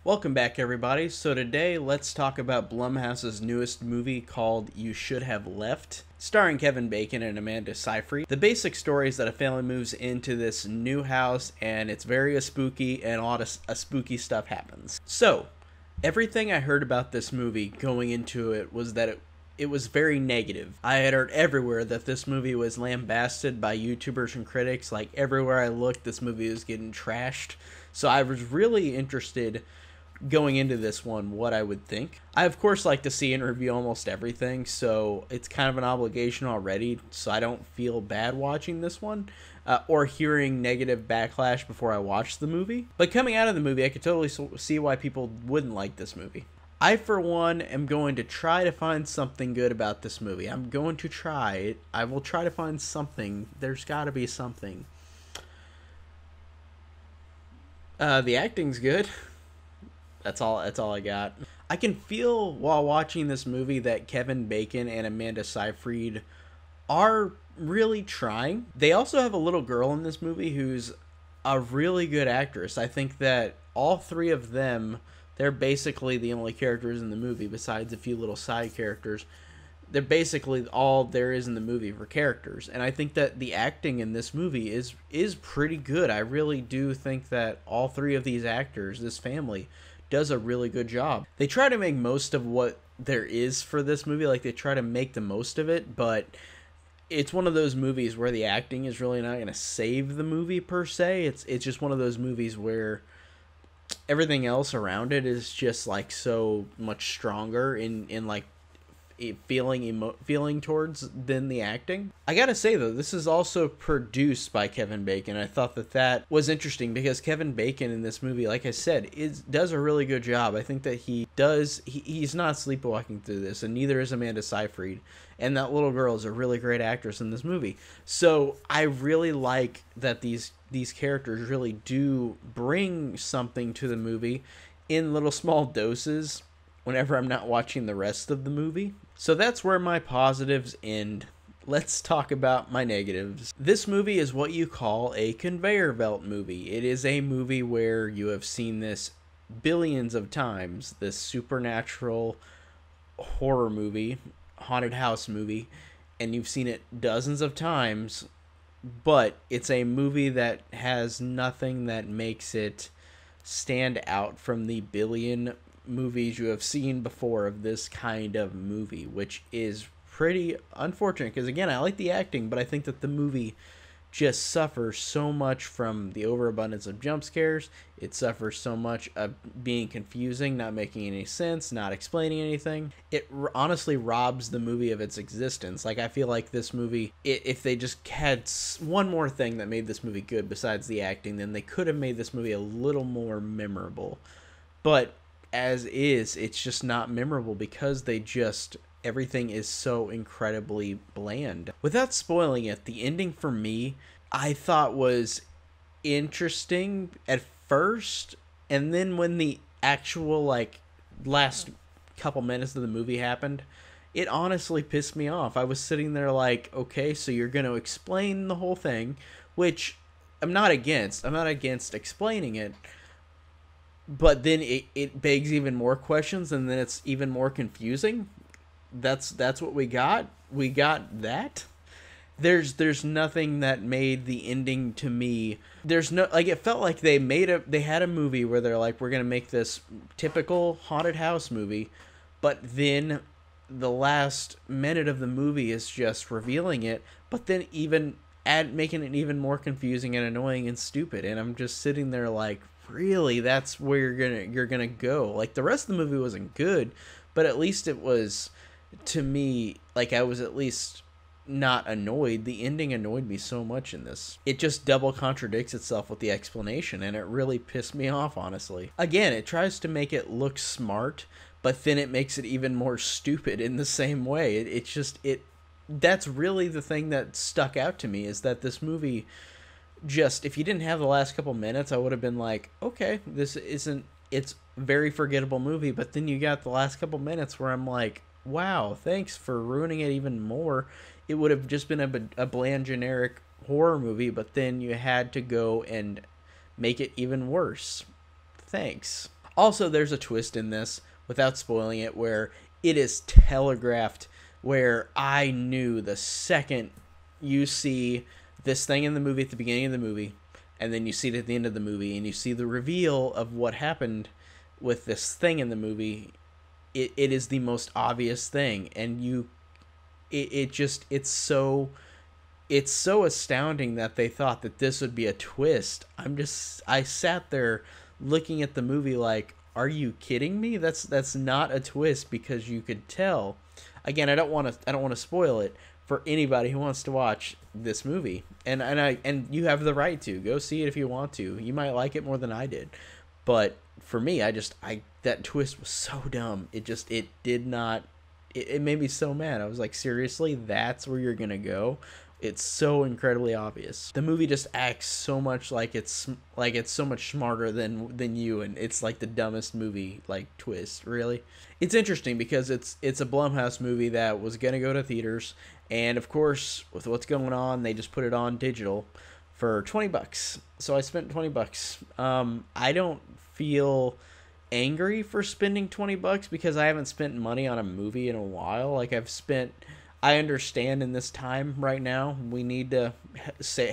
Welcome back, everybody. So today, let's talk about Blumhouse's newest movie called You Should Have Left, starring Kevin Bacon and Amanda Seyfried. The basic story is that a family moves into this new house, and it's very spooky, and a lot of spooky stuff happens. So, everything I heard about this movie going into it was that it was very negative. I had heard everywhere that this movie was lambasted by YouTubers and critics. Like, everywhere I looked, this movie was getting trashed. So I was really interested going into this one what I would think. I of course like to see and review almost everything, so it's kind of an obligation already, so I don't feel bad watching this one or hearing negative backlash before I watch the movie. But coming out of the movie, I could totally see why people wouldn't like this movie. I, for one, am going to try to find something good about this movie. I'm going to try it. I will try to find something. There's got to be something. The acting's good. That's all I got. I can feel while watching this movie that Kevin Bacon and Amanda Seyfried are really trying. They also have a little girl in this movie who's a really good actress. I think that all three of them, they're basically the only characters in the movie besides a few little side characters. They're basically all there is in the movie for characters. And I think that the acting in this movie is pretty good. I really do think that all three of these actors, this family, does a really good job. They try to make most of what there is for this movie. Like, they try to make the most of it, but it's one of those movies where the acting is really not going to save the movie per se. It's just one of those movies where everything else around it is just like so much stronger in like feeling towards than the acting. I gotta say though, this is also produced by Kevin Bacon. I thought that was interesting because Kevin Bacon in this movie, like I said, does a really good job. I think that he's not sleepwalking through this, and neither is Amanda Seyfried. And that little girl is a really great actress in this movie. So I really like that these characters really do bring something to the movie in little small doses whenever I'm not watching the rest of the movie. So that's where my positives end. Let's talk about my negatives. This movie is what you call a conveyor belt movie. It is a movie where you have seen this billions of times, this supernatural horror movie, haunted house movie, and you've seen it dozens of times, but it's a movie that has nothing that makes it stand out from the billion movies you have seen before of this kind of movie, which is pretty unfortunate because, again, I like the acting, but I think that the movie just suffers so much from the overabundance of jump scares. It suffers so much of being confusing, not making any sense, not explaining anything. It honestly robs the movie of its existence. Like, I feel like this movie, if they just had one more thing that made this movie good besides the acting, then they could have made this movie a little more memorable. But as is, it's just not memorable because everything is so incredibly bland. Without spoiling it, the ending for me, I thought was interesting at first, and then when the actual like last couple minutes of the movie happened, it honestly pissed me off. I was sitting there like, okay, so you're going to explain the whole thing, which I'm not against. I'm not against explaining it. But then it begs even more questions, and then it's even more confusing. That's what we got. We got that. There's nothing that made the ending to me. There's no, like, it felt like they had a movie where they're like, we're gonna make this typical haunted house movie, but then the last minute of the movie is just revealing it, but then making it even more confusing and annoying and stupid. And I'm just sitting there like, really, that's where you're gonna go? Like, the rest of the movie wasn't good, but at least it was, to me, like, I was at least not annoyed. The ending annoyed me so much in this. It just double contradicts itself with the explanation, and it really pissed me off, honestly. Again, it tries to make it look smart, but then it makes it even more stupid in the same way. That's really the thing that stuck out to me, is that this movie, just, if you didn't have the last couple minutes, I would have been like, okay, it's very forgettable movie. But then you got the last couple minutes where I'm like, wow, thanks for ruining it even more. It would have just been a bland, generic horror movie, but then you had to go and make it even worse. Thanks. Also, there's a twist in this, without spoiling it, where it is telegraphed, where I knew the second you see this thing in the movie at the beginning of the movie, and then you see it at the end of the movie, and you see the reveal of what happened with this thing in the movie, it is the most obvious thing, and it's so astounding that they thought that this would be a twist. I sat there looking at the movie like, are you kidding me? That's not a twist, because you could tell. Again, I don't want to spoil it for anybody who wants to watch this movie. And you have the right to go see it if you want to. You might like it more than I did. But for me, that twist was so dumb. It did not, it made me so mad. I was like, seriously, that's where you're going to go? It's so incredibly obvious. The movie just acts so much like it's so much smarter than you, and it's like the dumbest movie like twist, really. It's interesting because it's a Blumhouse movie that was gonna go to theaters, and of course, with what's going on, they just put it on digital for $20. So I spent $20. I don't feel angry for spending $20 because I haven't spent money on a movie in a while. Like, I understand in this time right now, we need to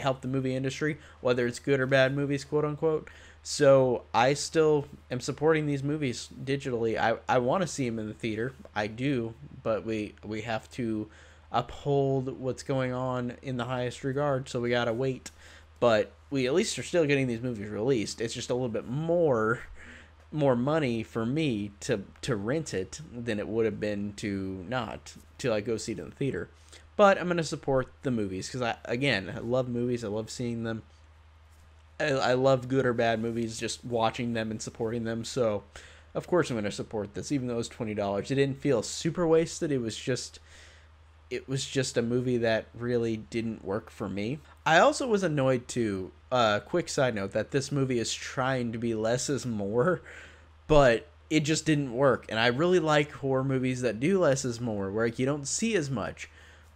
help the movie industry, whether it's good or bad movies, quote unquote. So I still am supporting these movies digitally. I want to see them in the theater. I do, but we have to uphold what's going on in the highest regard, so we got to wait. But we at least are still getting these movies released. It's just a little bit more money for me to rent it than it would have been to not to like go see it in the theater. But I'm gonna support the movies because I love movies. I love seeing them. I love good or bad movies, just watching them and supporting them. So of course I'm gonna support this, even though it was $20. It didn't feel super wasted. It was just a movie that really didn't work for me. I also was annoyed too. Quick side note, that this movie is trying to be less is more, but it just didn't work. And I really like horror movies that do less is more, where you don't see as much.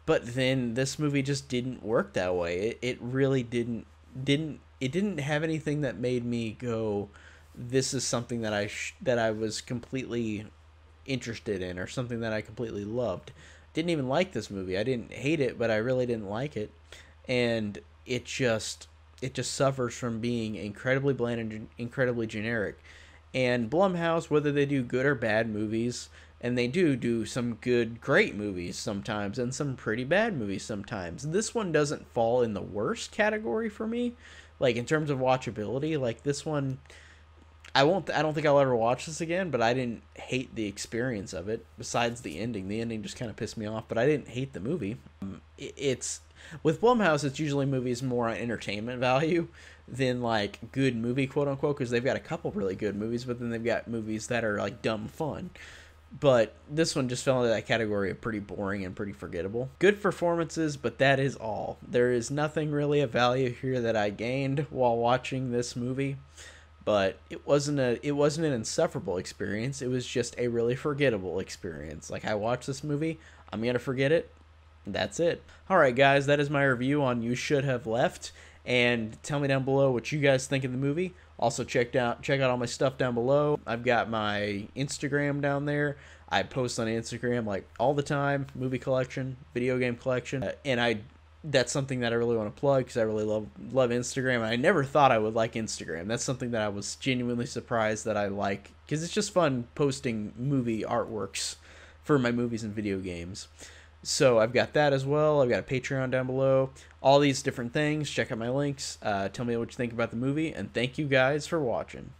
But then this movie just didn't work that way. It really didn't have anything that made me go, this is something that I was completely interested in, or something that I completely loved. Didn't even like this movie. I didn't hate it, but I really didn't like it. And it just suffers from being incredibly bland and incredibly generic. And Blumhouse, whether they do good or bad movies, and they do some good, great movies sometimes, and some pretty bad movies sometimes. This one doesn't fall in the worst category for me, like in terms of watchability. Like this one, I don't think I'll ever watch this again, but I didn't hate the experience of it. Besides the ending just kind of pissed me off, but I didn't hate the movie. It's with Blumhouse, it's usually movies more on entertainment value than like good movie, quote unquote, because they've got a couple really good movies, but then they've got movies that are like dumb fun. But this one just fell into that category of pretty boring and pretty forgettable. Good performances, but that is all. There is nothing really of value here that I gained while watching this movie. But it wasn't an insufferable experience. It was just a really forgettable experience. Like, I watched this movie, I'm gonna forget it. That's it. Alright guys, that is my review on You Should Have Left. And tell me down below what you guys think of the movie. Also check out all my stuff down below. I've got my Instagram down there. I post on Instagram like all the time. Movie collection, video game collection. And that's something that I really want to plug because I really love Instagram. And I never thought I would like Instagram. That's something that I was genuinely surprised that I like, because it's just fun posting movie artworks for my movies and video games. So I've got that as well. I've got a Patreon down below. All these different things. Check out my links. Tell me what you think about the movie. And thank you guys for watching.